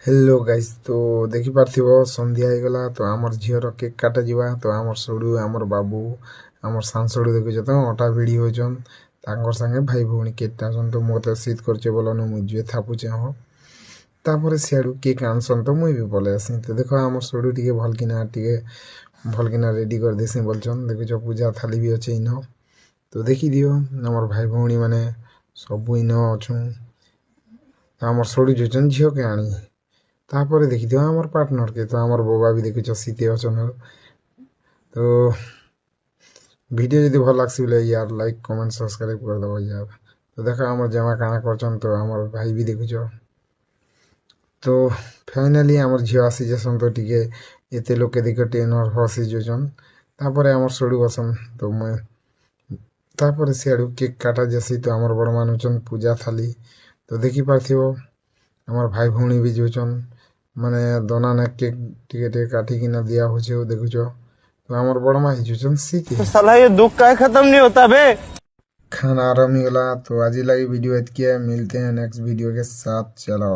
Hello guys तो देखि पार्थिव संध्या ହେଇଗଲା ତ ଆମର ଝିଅର କେକ୍ କାଟା ଯିବା ତ ଆମର ସଡୁ ଆମର ବାବୁ ଆମର ସାଂସଡୁ ଦେଖୁଛ ତ ଅଟା ଭିଡି ହୋଉଛନ୍ ତାଙ୍କର ସାଙ୍ଗେ ଭାଇ ଭଉଣୀ କେଟା ଜନ୍ ତ ମୋତେ ଶୀତ କରିଛେ ବୋଲନ ମୁଁ ଯେ ଥାପୁଛେ ହଁ ତାପରେ ସିଆଡୁ କେକ୍ ଆନସନ୍ ତ ମୁଇଁ ବି ପଳେଇ ଆସି ତ ଦେଖ ଆମର ସଡୁ ଟିକେ ଭଲ କିନା ରେଡି କରି ଦେସି ବୋଲଛନ୍ ଦେଖୁଛ ପୂଜା ଥାଲି ବି ଅଛି ଇନ ତ ଦେଖି ଦିଅ ଆମର ଭାଇ ଭଉଣୀ ମାନେ ସବୁ ଇନ ଅଛୁ ଆମର ସଡୁ ଯୋଚନ୍ ଝିଅ କେ ଆଣି तापर देखिदियो आमर पार्टनर के तो आमर बोबा भी देखुछ सीते अछन तो वीडियो यदि भल लागसी बोले यार लाइक कमेंट सब्सक्राइब कर दबो यार तो देखा आमर जमा काना करछन तो आमर भाई भी देखुछ तो फाइनली आमर झियो आसी जसन तो टिके एते लोग के देखो टेनर हसी जोजन तापर आमर सोडू बसन तो मैं तापर सियाडू केक काटा जसी तो आमर बड़ मानुचन पूजा थाली तो देखि पाथियो आमर भाई भौणी भी जोचन माने दोना ने केक टिके काटी कि ना दिया होचे वो देखुछ तो आमर बड़ मा हिजुचन सीते तो साला ये दुख का खत्म नहीं होता बे। खाना आराम ही गला तो आज लगी वीडियो इतकी है मिलते हैं नेक्स्ट वीडियो के साथ चलो।